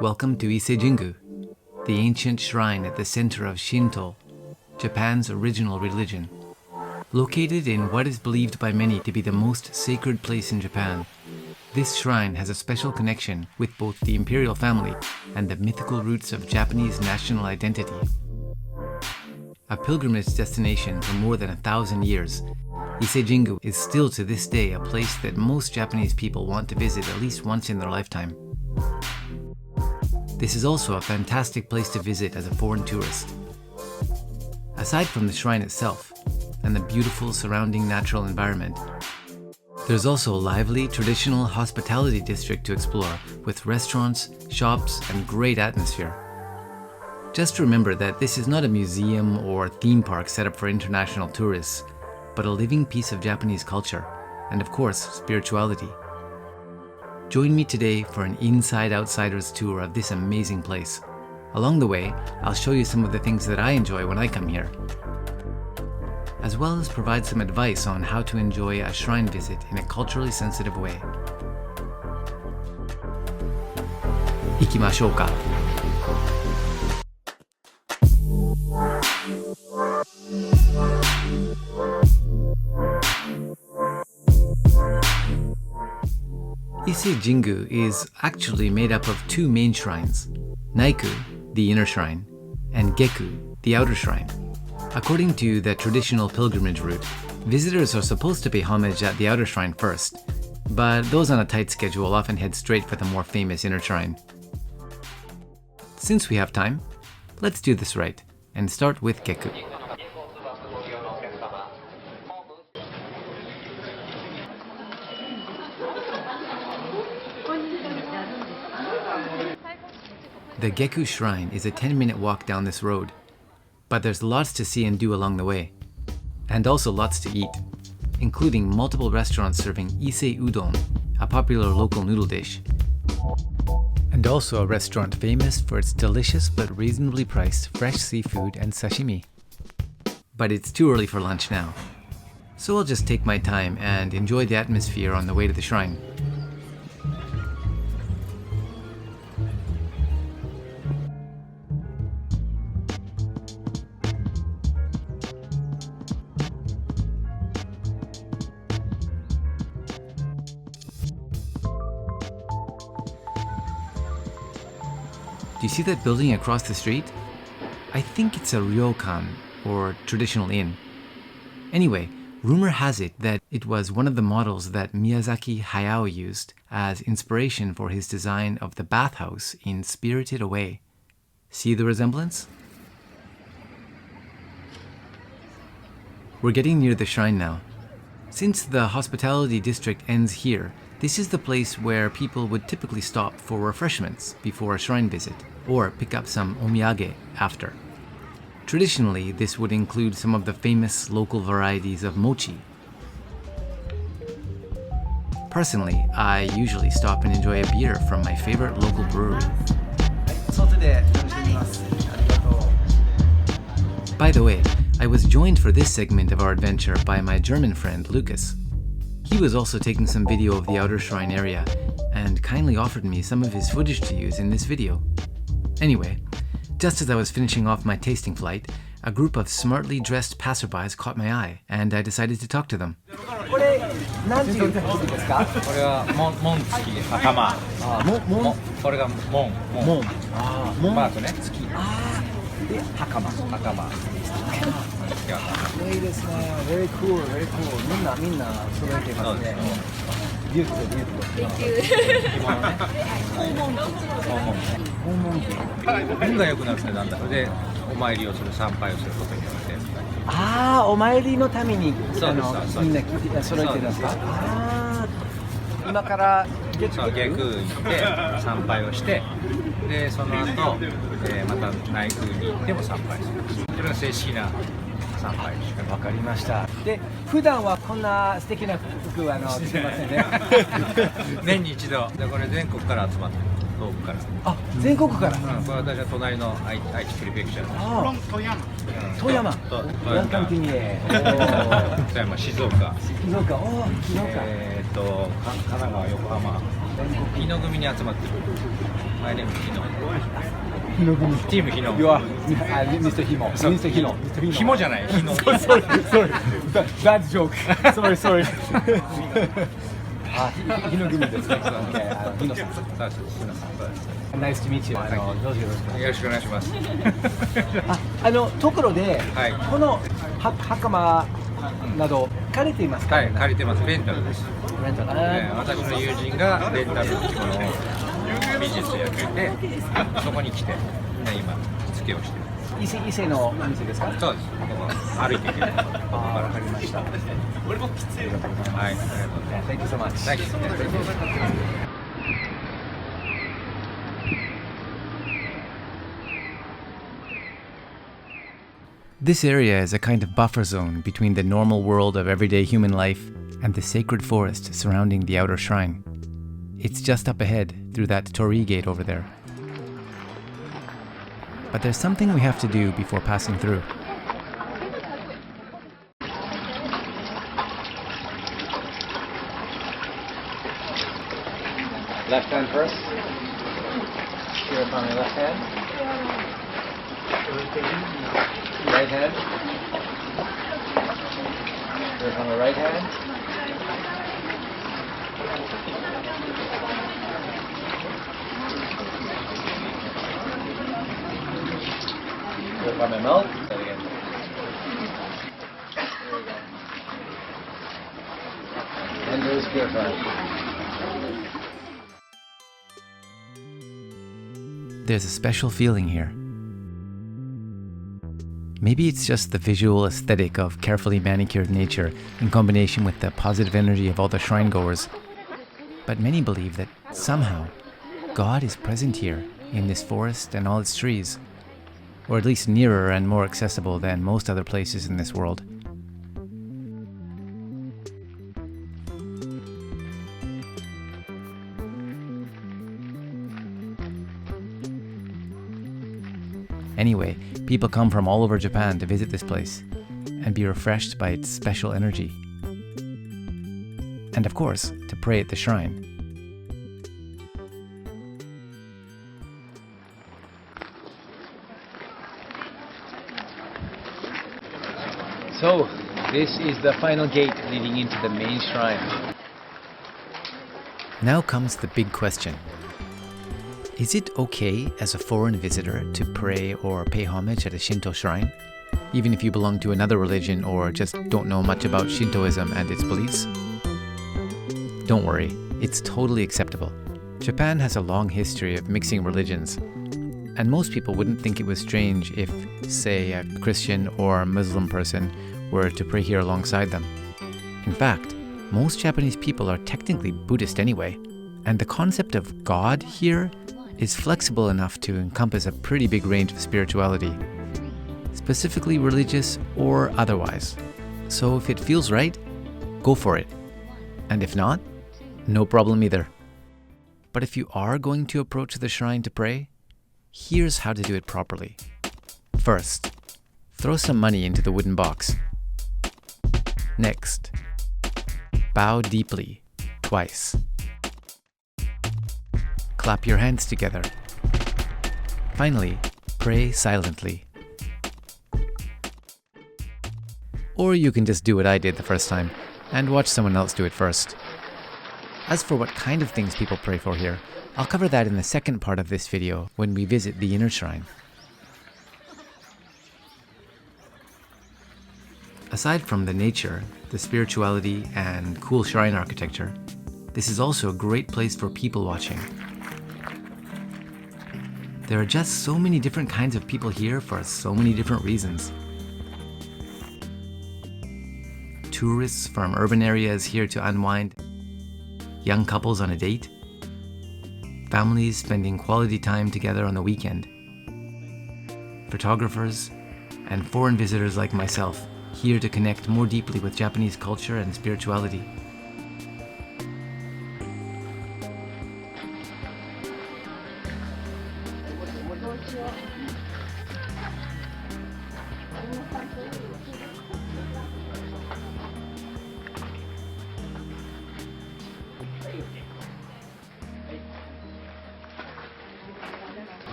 Welcome to Ise Jingu, the ancient shrine at the center of Shinto, Japan's original religion. Located in what is believed by many to be the most sacred place in Japan, this shrine has a special connection with both the imperial family and the mythical roots of Japanese national identity. A pilgrimage destination for more than 1,000 years, Ise Jingu is still to this day a place that most Japanese people want to visit at least once in their lifetime. This is also a fantastic place to visit as a foreign tourist. Aside from the shrine itself and the beautiful surrounding natural environment, there's also a lively traditional hospitality district to explore with restaurants, shops, and great atmosphere. Just remember that this is not a museum or theme park set up for international tourists, but a living piece of Japanese culture and, of course, spirituality. Join me today for an inside-outsider's tour of this amazing place. Along the way, I'll show you some of the things that I enjoy when I come here, as well as provide some advice on how to enjoy a shrine visit in a culturally sensitive way. Ikimashou ka. Ise Jingu is actually made up of two main shrines, Naiku, the inner shrine, and Geku, the outer shrine. According to the traditional pilgrimage route, visitors are supposed to pay homage at the outer shrine first, but those on a tight schedule often head straight for the more famous inner shrine. Since we have time, let's do this right and start with Geku. The Geku Shrine is a 10-minute walk down this road, but there's lots to see and do along the way, and also lots to eat, including multiple restaurants serving Ise Udon, a popular local noodle dish, and also a restaurant famous for its delicious but reasonably priced fresh seafood and sashimi. But it's too early for lunch now, so I'll just take my time and enjoy the atmosphere on the way to the shrine. Do you see that building across the street? I think it's a ryokan, or traditional inn. Anyway, rumor has it that it was one of the models that Miyazaki Hayao used as inspiration for his design of the bathhouse in Spirited Away. See the resemblance? We're getting near the shrine now. Since the hospitality district ends here, this is the place where people would typically stop for refreshments before a shrine visit, or pick up some omiyage after. Traditionally, this would include some of the famous local varieties of mochi. Personally, I usually stop and enjoy a beer from my favorite local brewery. By the way, I was joined for this segment of our adventure by my German friend Lucas. He was also taking some video of the outer shrine area and kindly offered me some of his footage to use in this video. Anyway, just as I was finishing off my tasting flight, a group of smartly dressed passerbys caught my eye and I decided to talk to them. Very cool, very cool. みんな揃えてますね。Beautiful, beautiful. Thank you. 訪問着。運が良くなるってなんだろうで、お参りをする参拝をすることによって。ああ、お参りのためにそうですみんな揃えてるんですか。ああ、今から下空行って参拝をして、でその後、また内宮に行っても参拝する。それが正式な参拝です。わかりました。で、普段はこんな素敵な服着てませんね。年に一度。でこれ全国から集まってる。遠くから。あ、全国から。うん、これ私は隣の愛知プリフェクチャー。ああ、富山。富山、静岡。静岡、おお、静岡。神奈川、横浜。日野組に集まってる。マイネーム日野。日野組。チーム日野。You are Mr. Himo. Mr. Hino. Mr. Hino. 紐じゃない。日野。sorry. Bad joke. Sorry. 日野組ですね。日野さん。そうです。日野さん。そうです。Nice to meet you. どうぞよろしく。よろしくお願いします。ところで、はいこの袴など借りていますか？はい、借りてます。レンタルです。レンタル。私の友人がレンタルの着物をビジネスでやっていて、そこに来て、今、付けをしてる。伊勢のお店ですか？そうです。歩いていける。わかりました。はい、ありがとうございます。はい、 Thank you so much. Thank you. This area is a kind of buffer zone between the normal world of everyday human life and the sacred forest surrounding the outer shrine. It's just up ahead through that torii gate over there. But there's something we have to do before passing through. Left hand first. Here upon my left hand. Right hand. Here upon the right hand. Here upon my mouth. That again. There we go. And those purified. There's a special feeling here. Maybe it's just the visual aesthetic of carefully manicured nature in combination with the positive energy of all the shrine goers. But many believe that somehow God is present here in this forest and all its trees, or at least nearer and more accessible than most other places in this world. Anyway, people come from all over Japan to visit this place and be refreshed by its special energy. And of course, to pray at the shrine. So, this is the final gate leading into the main shrine. Now comes the big question. Is it okay as a foreign visitor to pray or pay homage at a Shinto shrine, even if you belong to another religion or just don't know much about Shintoism and its beliefs? Don't worry, it's totally acceptable. Japan has a long history of mixing religions, and most people wouldn't think it was strange if, say, a Christian or Muslim person were to pray here alongside them. In fact, most Japanese people are technically Buddhist anyway, and the concept of God here is flexible enough to encompass a pretty big range of spirituality, specifically religious or otherwise. So if it feels right, go for it. And if not, no problem either. But if you are going to approach the shrine to pray, here's how to do it properly. First, throw some money into the wooden box. Next, bow deeply, twice. Clap your hands together. Finally, pray silently. Or you can just do what I did the first time and watch someone else do it first. As for what kind of things people pray for here, I'll cover that in the second part of this video when we visit the inner shrine. Aside from the nature, the spirituality, and cool shrine architecture, this is also a great place for people watching. There are just so many different kinds of people here for so many different reasons. Tourists from urban areas here to unwind, young couples on a date, families spending quality time together on the weekend, photographers, and foreign visitors like myself, here to connect more deeply with Japanese culture and spirituality.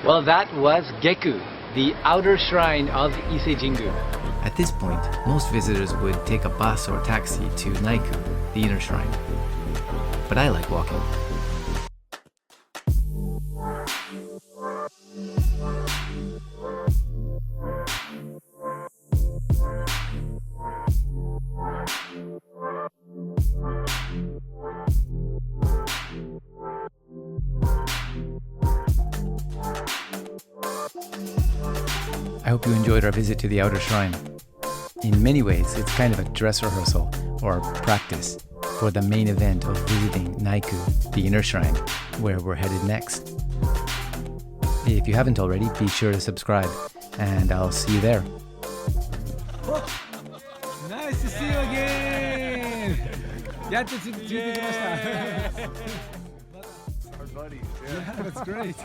Well, that was Geku, the outer shrine of Ise Jingu. At this point, most visitors would take a bus or taxi to Naiku, the inner shrine. But I like walking. I hope you enjoyed our visit to the outer shrine. In many ways, it's kind of a dress rehearsal or practice for the main event of visiting Naiku, the inner shrine, where we're headed next. If you haven't already, be sure to subscribe, and I'll see you there. Nice to see you again! やっとついてきました。Our buddies, Yeah, that's great.